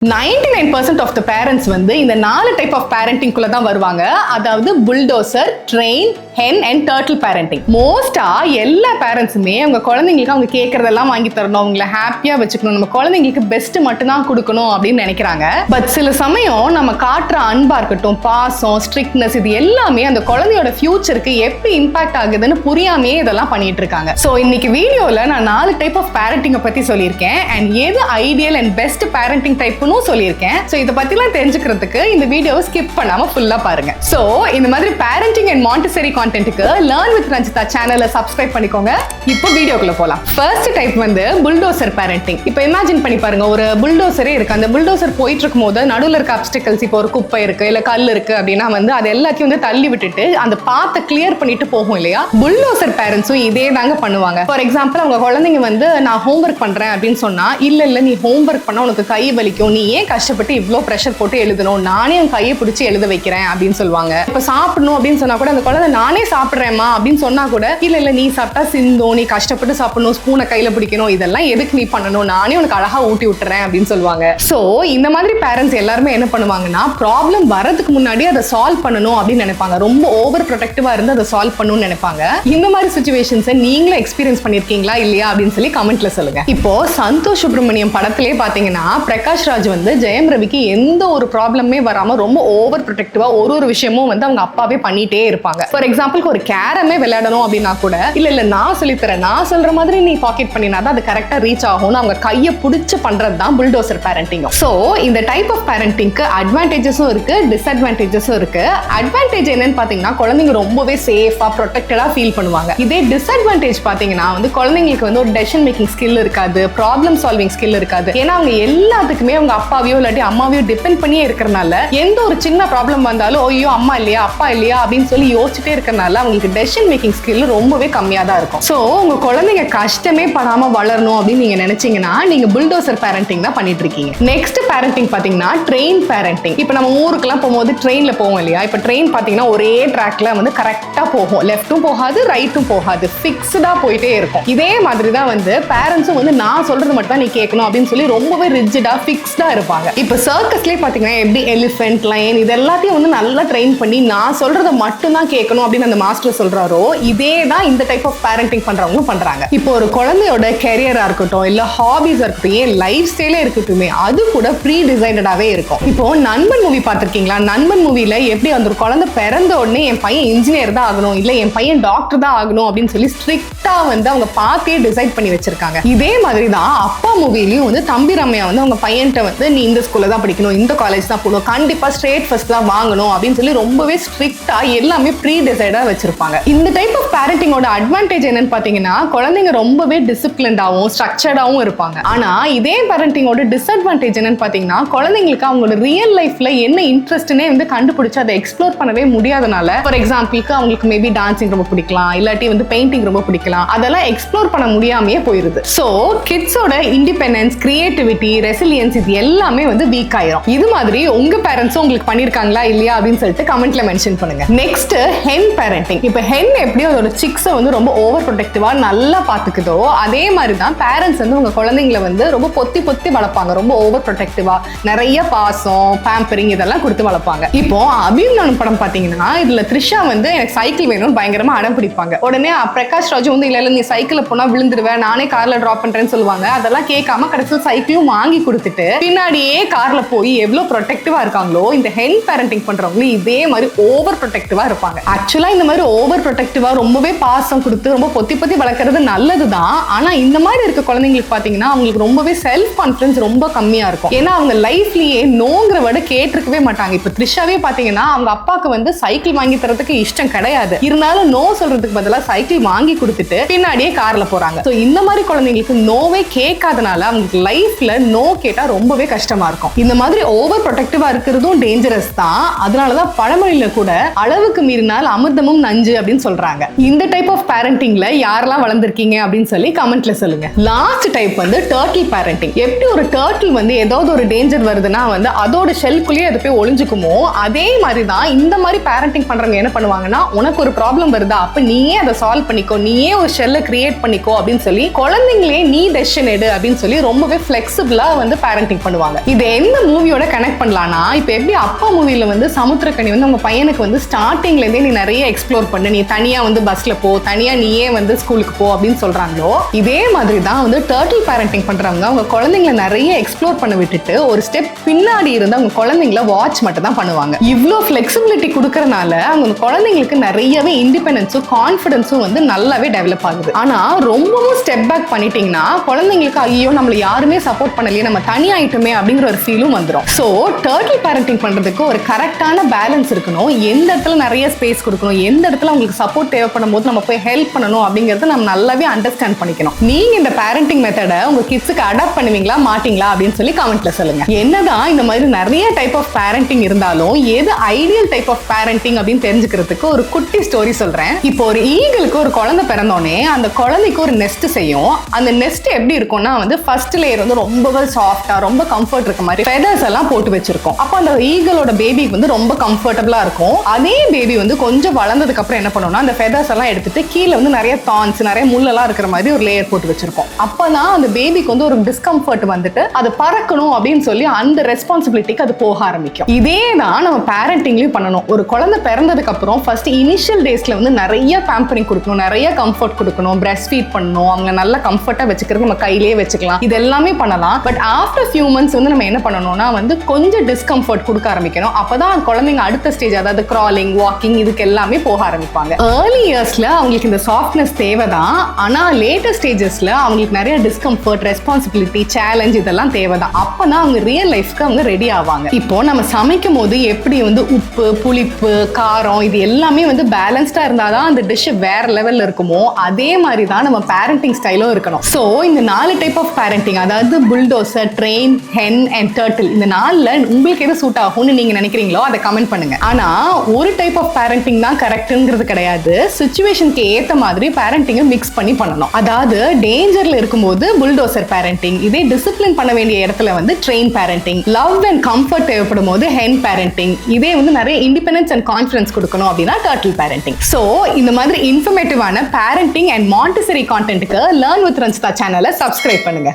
99% of the parents வந்து இந்த 4 type of parenting குள்ள தான் வருவாங்க. அதாவது bulldozer, train, hen and turtle parenting. மோஸ்டா எல்லா பேரண்ட்ஸுமே அவங்க குழந்தைங்களுக்கு அவங்க கேட்கறதெல்லாம் வாங்கி தரணும், அவங்கள ஹாப்பியா வச்சுக்கணும், நம்ம குழந்தைங்களுக்கு பெஸ்ட் மட்டும் தான் கொடுக்கணும் அப்படின்னு நினைக்கிறாங்க. பட் சில சமயம் நம்ம காட்டுற அன்பா இருக்கட்டும், பாசம், ஸ்ட்ரிக்ட்னஸ், இது எல்லாமே அந்த குழந்தையோட ஃபியூச்சருக்கு எப்படி இம்பாக்ட் ஆகுதுன்னு புரியாமே இதெல்லாம் பண்ணிட்டு இருக்காங்க. ஸோ இன்னைக்கு வீடியோல நான் 4 டைப் ஆஃப் பேரண்டிங்கை பத்தி சொல்லியிருக்கேன். அண்ட் எது ideal and best parenting type சொல்லியிருக்கேன். சோ இத பத்திலாம் தெரிஞ்சுக்கிறதுக்கு இந்த வீடியோவை ஸ்கிப் பண்ணாம ஃபுல்லா பாருங்க. சோ இந்த மாதிரி பேரண்டிங் அண்ட் மாண்டசரி கான்டென்ட்க்கு லேர்ன் வித் ரஞ்சிதா சேனலை சப்ஸ்கிரைப் பண்ணிக்கோங்க. இப்போ வீடியோக்குள்ள போலாம். ஃபர்ஸ்ட் டைப் வந்து புல்டோசர் பேரண்டிங். இப்போ இமேஜின் பண்ணி பாருங்க, ஒரு புல்டோசரே இருக்கு. அந்த புல்டோசர் போயிட்டு இருக்கும்போது நடுவில் இருக்க அப்டிகல்ஸ், இப்போ ஒரு குப்பை இருக்கு இல்ல கல் இருக்கு அப்படின்னா வந்து அது எல்லாத்தையும் வந்து தள்ளி விட்டுட்டு அந்த பாத்தை கிளியர் பண்ணிட்டு போகும் இல்லையா? புல்டோசர் பேரண்ட்ஸும் இதே தாங்க பண்ணுவாங்க. ஃபார் எக்ஸாம்பிள் அவங்க குழந்தைங்க வந்து நான் ஹோம்ஒர்க் பண்றேன் அப்படின்னு சொன்னா, இல்ல நீ ஹோம்ஒர்க் பண்ணா உனக்கு கை வலிக்கும், நீ ஏன் கஷ்டப்பட்டு இவ்ளோ பிரஷர் போட்டு எழுதணும், நானே உன் கையை பிடிச்சி எழுத வைக்கிறேன் அப்படின்னு சொல்லுவாங்க. இப்ப சாப்பிடணும் அப்படின்னு சொன்னா கூட அந்த குழந்தை நானே சாப்பிடுறேம்மா அப்படின்னு சொன்னா கூட இல்ல நீ சாப்பிட்டா சிந்தும், நீ கஷ்டப்பட்டு சாப்பிடணும், ஸ்பூனை கையில பிடிக்கணும், இதெல்லாம் எதுக்கு நீ பண்ணணும், நானே உனக்கு அழகா ஊட்டி விட்டுறேன் அப்படின்னு சொல்லுவாங்க. சோ இந்த மாதிரி பேரண்ட்ஸ் எல்லாருமே என்ன பண்ணுவாங்கன்னா, ப்ராப்ளம் வரதுக்கு முன்னாடி அதை சால்வ் பண்ணணும் அப்படின்னு நினைப்பாங்க. ரொம்ப ஓவர் ப்ரொடெக்டிவா இருந்து அதை சால்வ் பண்ணணும்னு நினைப்பாங்க. இந்த மாதிரி சிச்சுவேஷன்ஸை நீங்களும் எக்ஸ்பீரியன்ஸ் பண்ணிருக்கீங்களா இல்லையா அப்படின்னு சொல்லி கமெண்ட்ல சொல்லுங்க. இப்போ சந்தோஷ் சுப்ரமணியம் படத்திலே பாத்தீங்கன்னா பிரகாஷ் ராஜ் வந்து ஜெயம் ரவிக்கு எந்த ஒரு ப்ராப்ளமே வராம ரொம்ப ஓவர் ப்ரொடெக்டிவா ஒரு விஷயமும் வந்து அவங்க அப்பாவே பண்ணிட்டே இருப்பாங்க. ஃபார் எக்ஸாம்பிள் ஒரு கேரமே விளையாடணும் அப்படின்னா கூட இல்ல நான் சொல்லித்தரேன், நான் சொல்ற மாதிரி நீ பாக்கெட் பண்ணினாதான் அது கரெக்டா ரீச் ஆகும்னு அவங்க கையை பிடிச்சு பண்றது தான் புல்டோசர் பேரண்டிங். சோ இந்த டைப் ஆஃப் பேரண்டிங்க்கு அட்வான்டேஜஸும் இருக்கு, டிஸ்அட்வான்டேஜஸும் இருக்கு. அட்வான்டேஜ் என்னன்னு பாத்தீங்கன்னா குழந்தைங்க ரொம்பவே சேஃபா ப்ரொடெக்டடா ஃபீல் பண்ணுவாங்க. இதே டிஸ்அட்வான்டேஜ் பாத்தீங்கன்னா வந்து குழந்தைங்களுக்கு வந்து ஒரு டெசிஷன் மேக்கிங் ஸ்கில் இருக்காது, ப்ராப்ளம் சால்விங் ஸ்கில் இருக்காது. ஏன்னா அவங்க எல்லாத்துக்குமே அவங்க அப்பாவையோ இல்லாட்டி அம்மாவையோ டிபெண்ட் பண்ணியே இருக்கிறனால எந்த ஒரு சின்ன ப்ராப்ளம் வந்தாலும் ஐயோ அம்மா இல்லையா அப்பா இல்லையா அப்படின்னு சொல்லி யோசிச்சுட்டே இருக்கிறனால அவங்களுக்கு டெசிஷன் மேக்கிங் ஸ்கில் ரொம்பவே கம்மியா தான் இருக்கும். சோ உங்க குழந்தைங்க கஷ்டமே படாம வளரணும் அப்படின்னு நீங்க நினைச்சீங்கன்னா நீங்க புல்டோசர் பேரண்டிங் தான் பண்ணிட்டு இருக்கீங்க. நெக்ஸ்ட் பேரண்டிங் பாத்தீங்கன்னா ட்ரெயின் பேரண்டிங். இப்போ நம்ம ஊருக்குலாம் போகும்போது ட்ரெயின்ல போவோம் இல்லையா? இப்போ ட்ரெயின் பாத்தீங்கன்னா ஒரே ட்ராக்ல வந்து கரெக்டா போகும், லெஃப்ட்டும் போகாது ரைட்டும் போகாது, ஃபிக்ஸ்டா போயிட்டே இருக்கும். இதே மாதிரி தான் வந்து பேரண்ட்ஸும் வந்து நான் சொல்றது மட்டும் தான் நீ கேட்கணும் அப்படின்னு சொல்லி ரொம்பவே ரிஜிடா ஃபிக்ஸ்டா இருப்பாங்க. இப்போ சர்க்கஸ்லயே பாத்தீங்கன்னா எப்படி எலிஃபென்ட், லயன் இது எல்லாத்தையும் வந்து நல்லா ட்ரெயின் பண்ணி நான் சொல்றதை மட்டும் தான் கேட்கணும் அப்படின்னு அந்த மாஸ்டர் சொல்றாரோ, இதே தான் இந்த டைப் ஆஃப் பேரண்டிங் பண்றவங்க பண்றாங்க. இப்போ ஒரு குழந்தையோட கெரியரா இருக்கட்டும் இல்ல ஹாபிஸா இருக்கட்டும், ஏன் லைஃப் ஸ்டைலே இருக்கட்டுமே, அது கூட ப்ரீ டிசைன்டாவே இருக்கும். இப்போ நண்பன் மூவி பார்த்திருக்கீங்களா? நண்பன் மூவில எப்படி அந்த ஒரு குழந்தை பிறந்த உடனே என் பையன் இன்ஜினியர் தான் ஆகணும் இல்ல என் பையன் டாக்டர் தான் ஆகணும் அப்படின்னு சொல்லி ஸ்ட்ரிக்டா வந்து அவங்க பார்த்தே டிசைட் பண்ணி வச்சிருக்காங்க. இதே மாதிரி தான் அப்பா மூவிலையும் வந்து தம்பி ரம்யா வந்து அவங்க பையன்கிட்ட வந்து நீ இந்த ஸ்கூல்ல தான் படிக்கணும், இந்த காலேஜ் தான் போகணும், கண்டிப்பா ஸ்ட்ரெயிட் ஃபர்ஸ்ட் தான் வாங்கணும் அப்படின்னு சொல்லி ரொம்பவே ஸ்ட்ரிக்டா எல்லாமே ப்ரீ டிசைடா வச்சிருப்பாங்க. இந்த டைப் ஆஃப் பேரண்டிங்கோட அட்வான்டேஜ் என்னன்னு பாத்தீங்கன்னா குழந்தைங்க ரொம்பவே டிசிப்ளின்டாவும் ஸ்ட்ரக்சர்டாவும் இருப்பாங்க. ஆனா இதே பேரண்டிங்கோட டிஸ்அட்வான்டேஜ் என்னன்னு பாத்தீங்கன்னா குழந்தைங்களுக்கு அவங்களோட ரியல் லைஃப்ல என்ன இன்ட்ரெஸ்ட்னே வந்து கண்டுபிடிச்சு அதை எக்ஸ்ப்ளோர் பண்ணவே முடியாதனால, ஃபார் எக்ஸாம்பிளுக்கு அவங்களுக்கு மேபி டான்சிங் ரொம்ப பிடிக்கலாம், இல்லாட்டி வந்து பெயிண்டிங் ரொம்ப பிடிக்கலாம், அதெல்லாம் எக்ஸ்ப்ளோர் பண்ண முடியாமையே போயிருது. சோ கிட்ஸோட இண்டிபெண்டன்ஸ், கிரியேட்டிவிட்டி, ரெசிலியன்ஸ் இது எல்லாமே வந்து வீக் ஆயிரும். இது மாதிரி உங்க பேரண்ட்ஸும் உங்களுக்கு பண்ணிருக்காங்களா இல்லையா அப்படின்னு சொல்லிட்டு கமெண்ட்ல மென்ஷன் பண்ணுங்க. Next hen parenting. இப்போ ஹென் எப்படி அதோட சிக்ஸை வந்து ரொம்ப ஓவர் ப்ரொடெக்டிவா நல்லா பாத்துக்குதோ அதே மாதிரி தான் பேரண்ட்ஸ் வந்து உங்க குழந்தைங்களை வந்து ரொம்ப பொத்தி பொத்தி வளர்ப்பாங்க. ரொம்ப ஓவர் ப்ரொடெக்டிவா நிறைய பாசம், பேம்பரிங் இதெல்லாம் கொடுத்து வளர்ப்பாங்க. இப்போ அபிமன்யு படம் பாத்தீங்கன்னா இதுல த்ரிஷா வந்து எனக்கு சைக்கிள் வேணும்னு பயங்கரமா அடம் பிடிப்பாங்க. உடனே பிரகாஷ் ராஜ் வந்து இல்ல நீ சைக்கிள்ல போனா விழுந்துருவேன், நானே கார்ல டிராப் பண்றேன்னு சொல்லுவாங்க. அதெல்லாம் கேட்காம கடைசியில் சைக்கிளும் வாங்கி கொடுத்துட்டு பின்னாடியே கார்ல போய் எவ்வளவு ப்ரொடெக்டிவா இருக்காங்களோ இந்த ஹென் பேரண்டிங் பண்றவங்க இதே மாதிரி ஓவர் ப்ரொடெக்டிவா இருப்பாங்க. ஆக்சுவலா இந்த மாதிரி ஓவர் ப்ரொடெக்டிவா ரொம்பவே பாசம் கொடுத்து ரொம்ப பொத்தி பொத்தி வளர்க்கறது நல்லதுதான். ஆனா இந்த மாதிரி இருக்க குழந்தைங்களுக்கு பாத்தீங்கன்னா அவங்களுக்கு ரொம்பவே செல்ஃப் கான்பிடன்ஸ் ரொம்ப கம்மியா இருக்கும். ஏன்னா அவங்க லைஃப்லயே நோங்கிற வேர்டை கேட்டிருக்கவே மாட்டாங்க. இப்ப த்ரிஷாவே பாத்தீங்கன்னா அவங்க அப்பாக்கு வந்து சைக்கிள் வாங்கி தரதுக்கு இஷ்டம் கிடையாது, இருந்தாலும் நோ சொல்றதுக்கு பதிலாக சைக்கிள் வாங்கி கொடுத்துட்டு பின்னாடியே கார்ல போறாங்க. சோ இந்த மாதிரி குழந்தைங்களுக்கு நோவே கேட்காதனால அவங்களுக்கு லைஃப்ல நோ கேட்டா ரொம்பவே கஷ்டமா இருக்கும். இந்த மாதிரி ஓவர் ப்ரொடெக்டிவா இருக்கிறதும் டேஞ்சரஸ் தான். அதனாலதான் பழமொழியில கூட அளவுக்கு மீறினால் அமிர்தமும் நஞ்சு அப்படின்னு சொல்றாங்க. இந்த டைப் ஆஃப் பேரண்டிங்ல யாரெல்லாம் வளர்ந்துருக்கீங்க அப்படின்னு சொல்லி கமெண்ட்ல சொல்லுங்க. லாஸ்ட் டைப் வந்து டர்ட்டில் பேரண்டிங். எப்படி ஒரு டர்ட்டில் வந்து ஏதாவது ஒரு டேஞ்சர் வருதுன்னா வந்து அதோட ஷெல்குள்ளேயே அது போய் ஒளிஞ்சுக்குமோ அதே மாதிரி தான் இந்த மாதிரி பேரண்டிங் பண்றவங்க என்ன பண்ணுவாங்கன்னா உனக்கு ஒரு ப்ராப்ளம் வருதா அப்ப நீயே அதை சால்வ் பண்ணிக்கோ, நீயே ஒரு ஷெல்லை கிரியேட் பண்ணிக்கோ அப்படின்னு சொல்லி குழந்தைங்களே நீ டெசிஷன் எடு அப்படின்னு சொல்லி ரொம்பவே ஃபிளெக்சிபிளா வந்து பேரண்டிங் பண்ணுவாங்க. இது எந்த மூவியோட கனெக்ட் பண்ணலாம்னா, இப்போ எப்படி அப்பா மூவில வந்து சமுத்திரக்கனி வந்து அவங்க பையனுக்கு வந்து ஸ்டார்டிங்ல இருந்தே நீ நிறைய எக்ஸ்ப்ளோர் பண்ணு, நீ தனியா வந்து பஸ்ல போ, தனியா நீயே வந்து ஸ்கூலுக்கு போ அப்படின்னு சொல்றாங்களோ, இதே மாதிரி தான் வந்து டர்ட்டில் பேரண்டிங் பண்றவங்க அவங்க குழந்தைங்களை நிறைய எக்ஸ்ப்ளோர் பண்ண விட்டுட்டு ஒரு ஸ்டெப் பின்னாடி இருந்து அவங்க குழந்தைங்களை வாட்ச் மட்டும் தான் பண்ணுவாங்க. இவ்வளோ ஃபிளெக்சிபிலிட்டி கொடுக்கறனால அவங்க குழந்தைங்களுக்கு நிறையவே இண்டிபெண்டன்ஸும் கான்ஃபிடன்ஸும் வந்து நல்லாவே டெவலப் ஆகுது. ஆனா ரொம்பவும் ஸ்டெப் பேக் பண்ணிட்டீங்கன்னா குழந்தைங்களுக்கு ஐயோ நம்மள யாருமே சப்போர்ட் பண்ணலையே, நம்ம தனியாயிட்டுமே அப்படிங்கிற ஒரு ஃபீலும் வந்துடும். ஸோ டர்ட்டில் பேரண்டிங் பண்றதுக்கு ஒரு கரெக்டான பேலன்ஸ் இருக்கணும். எந்த இடத்துல நிறைய ஸ்பேஸ் கொடுக்கணும், எந்த இடத்துல உங்களுக்கு சப்போர்ட் தேவைப்படும் போது நம்ம போய் ஹெல்ப் பண்ணணும் அப்படிங்கறத நம்ம நல்லாவே அண்டர்ஸ்டாண்ட் பண்ணிக்கணும். நீங்க இந்த பேரண்டிங் மெத்தடை உங்க கிட்ஸுக்கு அடாப்ட் பண்ணுவீங்களா மாட்டீங்களா அப்படின்னு சொல்லி கமெண்ட்ல சொல்லுங்க. என்னதான் இந்த மாதிரி நிறைய டைப் ஆஃப் பேரண்டிங் இருந்தாலும் எது ஐடியல் டைப் ஆஃப் பேரண்டிங் அப்படின்னு தெரிஞ்சுக்கிறதுக்கு ஒரு குட்டி ஸ்டோரி சொல்றேன். இப்போ ஒரு ஈகிளுக்கு ஒரு குழந்தை பிறந்தோடனே அந்த குழந்தைக்கு ஒரு நெஸ்ட் செய்யும். அந்த நெஸ்ட் எப்படி இருக்கும்னா வந்து ஃபர்ஸ்ட் லேயர் வந்து ரொம்பவே சாஃப்டா ரொம்ப கம்ஃபர்ட் இருக்க மாதிரி ஃபெதர்ஸ் எல்லாம் போட்டு வச்சிருக்கோம். அப்போ அந்த ஈகிளோட பேபிக்கு வந்து ரொம்ப கம்ஃபர்டபுளா இருக்கும். அதே பேபி வந்து கொஞ்சம் வளர்ந்ததுக்கு அப்புறம் என்ன பண்ணுவோம்னா அந்த ஃபெதர்ஸ் எல்லாம் எடுத்துட்டு கீழே வந்து நிறைய தான்ஸ் நிறைய முள்ளெல்லாம் இருக்கிற மாதிரி ஒரு லேயர் போட்டு வச்சிருக்கோம். அப்பதான் அந்த பேபிக்கு வந்து ஒரு டிஸ்கம்ஃபர்ட் வந்துட்டு அது பறக்கணும் அப்படின்னு சொல்லி அந்த ரெஸ்பான்சிபிலிட்டிக்கு அது போக ஆரம்பிக்கும். இதே தான் நம்ம பேரண்டிங்லயும் பண்ணணும். ஒரு குழந்தை பிறந்ததுக்கு அப்புறம் ஃபர்ஸ்ட் இனிஷியல் டேஸ்ல வந்து நிறைய பேம்பரிங் கொடுக்கணும், நிறைய கம்ஃபர்ட் கொடுக்கணும், பிரஸ்ட் ஃபீட் பண்ணணும், அவங்க நல்ல கம்ஃபர்ட்டா வச்சுக்கிறது நம்ம கையிலேயே வச்சுக்கலாம், இது எல்லாமே பண்ணலாம். பட் ஆஃப்டர் ஃபியூ மந்த்ஸ் வந்து நம்ம என்ன பண்ணணும்னா வந்து கொஞ்சம் டிஸ்கம்ஃபர்ட் கொடுக்க ஆரம்பிக்கணும். அப்பதான் குழந்தைங்க அடுத்த ஸ்டேஜ் அதாவது கிராலிங் வாக்கிங் இதுக்கு எல்லாமே போக ஆரம்பிப்பாங்க. ஏர்லி இயர்ஸ்ல அவங்களுக்கு இந்த சாஃப்ட்னஸ் தேவைதான். ஆனா லேட்டர் ஸ்டேஜஸ்ல அவங்களுக்கு நிறைய டிஸ்கம்ஃபர்ட் ரெஸ்பான்சிபிலிட்டி சேலஞ்ச் இதெல்லாம் தேவைதான். அப்பதான் அவங்க ரியல் லைஃப்க்கு அவங்க ரெடி ஆவாங்க. இப்போ நம்ம சமைக்கும் போது எப்படி வந்து உப்பு புளிப்பு காரம் இது எல்லாமே வந்து பேலன்ஸ்டா இருந்தாதான் அந்த டிஷ் வேற லெவல்ல இருக்குமோ அதே மாதிரி தான் நம்ம பேரண்டிங் ஸ்டைலும் இருக்கணும். ஸோ இந்த 4 டைப் ஆஃப் பேரண்டிங் அதாவது bulldozer, train, hen and turtle இந்த 4ல உங்களுக்கு எது சூட் ஆகும்னு நீங்க நினைக்கிறீங்களோ அதை கமெண்ட் பண்ணுங்க. ஆனா ஒரு டைப் ஆஃப் பேரண்டிங் தான் கரெக்ட்ங்கிறது கிடையாது. சிச்சுவேஷனுக்கு ஏத்த மாதிரி பேரண்டிங்கை மிக்ஸ் பண்ணி பண்ணணும். அதாவது டேஞ்சர்ல இருக்கும்போது புல்டோசர் பேரண்டிங், இதே டிசிப்ளின் பண்ண வேண்டிய இடத்துல வந்து train parenting, love and comfort தேவைப்படும் போது ஹென் பேரண்டிங், இதே வந்து நிறைய இண்டிபெண்டன்ஸ் அண்ட் கான்ஃபிடன்ஸ் கொடுக்கணும் அப்படின்னா டர்ட்டில் பேரண்டிங். ஸோ இந்த மாதிரி இன்ஃபர்மேட்டிவான பேரண்டிங் அண்ட் மாண்டசரி கான்டென்ட்க்கு லேர்ன் வித் ரஞ்சிதா சேனலை சப்ஸ்கிரைப் பண்ணுங்க.